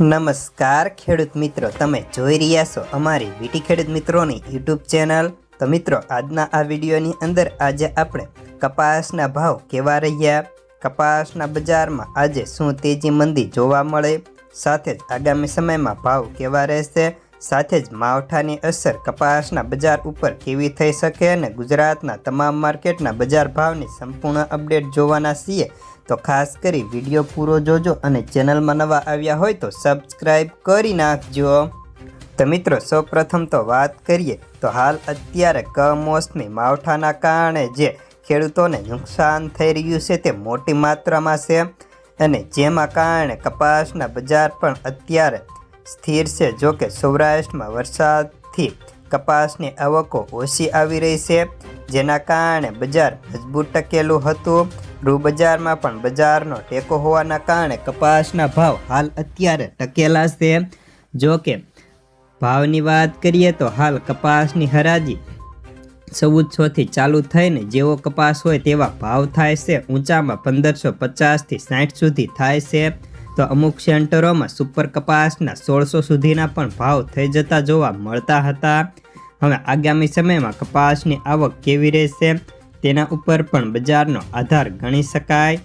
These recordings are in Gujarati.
નમસ્કાર ખેડૂત મિત્રો, તમે જોઈ રહ્યા છો અમારી વીટી ખેડૂત મિત્રોની યુટ્યુબ ચેનલ। તો મિત્રો, આજના આ વિડીયોની અંદર આજે આપણે કપાસના ભાવ કેવા રહ્યા, કપાસના બજારમાં આજે શું તેજી મંદી જોવા મળે, સાથે જ આગામી સમયમાં ભાવ કેવા રહેશે, સાથે જ માવઠાની અસર કપાસના બજાર ઉપર કેવી થઈ શકે અને ગુજરાતના તમામ માર્કેટના બજાર ભાવની સંપૂર્ણ અપડેટ જોવાના છીએ। તો ખાસ કરી વિડીયો પૂરો જોજો અને ચેનલમાં નવા આવ્યા હોય તો સબસ્ક્રાઈબ કરી નાખજો। તો મિત્રો, સૌપ્રથમ તો વાત કરીએ તો હાલ અત્યારે કમોસમી માવઠાના કારણે જે ખેડૂતોને નુકસાન થઈ રહ્યું છે તે મોટી માત્રામાં છે અને જેમાં કારણે કપાસના બજાર પણ અત્યારે સ્થિર છે। જો કે સૌરાષ્ટ્રમાં વરસાદથી કપાસની આવકો ઓછી આવી રહી છે, જેના કારણે બજાર મજબૂત ટકેલું હતું। રૂ બજારમાં પણ બજારનો ટેકો હોવાના કારણે કપાસના ભાવ હાલ અત્યારે ટકેલા છે। જો કે ભાવની વાત કરીએ તો હાલ કપાસની હરાજી 1400થી ચાલુ થઈને જેવો કપાસ હોય તેવા ભાવ થાય છે। ઊંચામાં 1550થી 60 સુધી થાય છે, તો અમુક સેન્ટરોમાં સુપર કપાસના 1600 સુધીના પણ ભાવ થઈ જતા જોવા મળતા હતા। હવે આગામી સમયમાં કપાસની આવક કેવી રહેશે તેના ઉપર પણ બજારનો આધાર ગણી શકાય।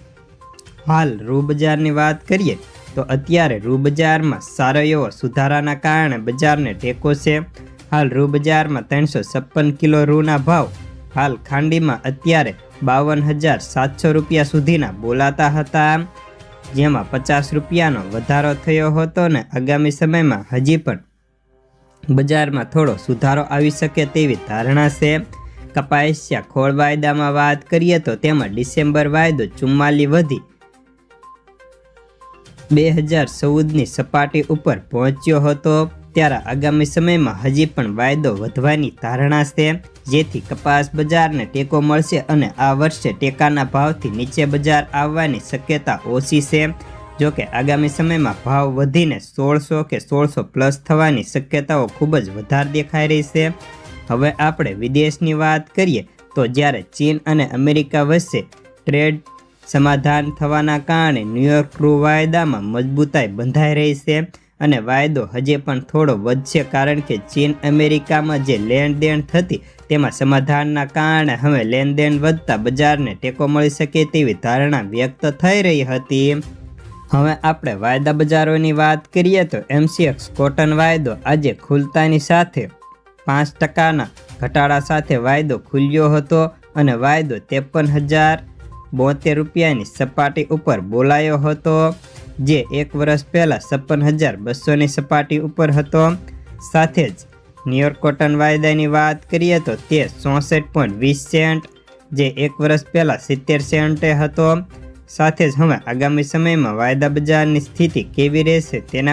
હાલ રૂ બજારની વાત કરીએ તો અત્યારે રૂ બજારમાં સારો એવો સુધારાના કારણે બજારને ટેકો છે। હાલ રૂ બજારમાં 356 કિલો રૂના ભાવ હાલ ખાંડીમાં અત્યારે 52,700 રૂપિયા સુધીના બોલાતા હતા, જેમાં 50 રૂપિયાનો વધારો થયો હતો ને આગામી સમયમાં હજી પણ બજારમાં થોડો સુધારો આવી શકે તેવી ધારણા છે। કપાસિયા ખોળ વાયદામાં વાત કરીએ તો તેમાં ડિસેમ્બર વાયદો 44 વધી 2014ની સપાટી ઉપર પહોંચ્યો હતો, ત્યારે આગામી સમયમાં હજી પણ વાયદો વધવાની ધારણા છે, જેથી કપાસ બજારને ટેકો મળશે અને આ વર્ષે ટેકાના ભાવથી નીચે બજાર આવવાની શક્યતા ઓછી છે। જો કે આગામી સમયમાં ભાવ વધીને 1600 કે 1600 પ્લસ થવાની શક્યતાઓ ખૂબ જ વધારે દેખાઈ રહી છે। હવે આપણે વિદેશની વાત કરીએ તો જ્યારે ચીન અને અમેરિકા વચ્ચે ટ્રેડ સમાધાન થવાના કારણે ન્યૂયોર્ક રૂ વાયદામાં મજબૂતાઈ બંધાઈ રહી છે અને વાયદો હજી પણ થોડો વધશે, કારણ કે ચીન અમેરિકામાં જે લેણદેણ થતી તેમાં સમાધાનના કારણે હવે લેણદેણ વધતા બજારને ટેકો મળી શકે તેવી ધારણા વ્યક્ત થઈ રહી હતી। હવે આપણે વાયદા બજારોની વાત કરીએ તો MCX કોટન વાયદો આજે ખુલતાની સાથે 5% ઘટાડા સાથે વાયદો ખુલ્યો હતો અને વાયદો 53,072 રૂપિયાની સપાટી ઉપર બોલાયો હતો, જે એક વર્ષ પહેલાં 56,200ની સપાટી ઉપર હતો। સાથે જ ન્યૂયોર્ક કોટન વાયદાની વાત કરીએ તો તે 64.20 સેન્ટ, જે એક વર્ષ પહેલાં 70 સેન્ટે હતો। સાથે જ હવે આગામી સમયમાં વાયદા બજારની સ્થિતિ કેવી રહેશે તેના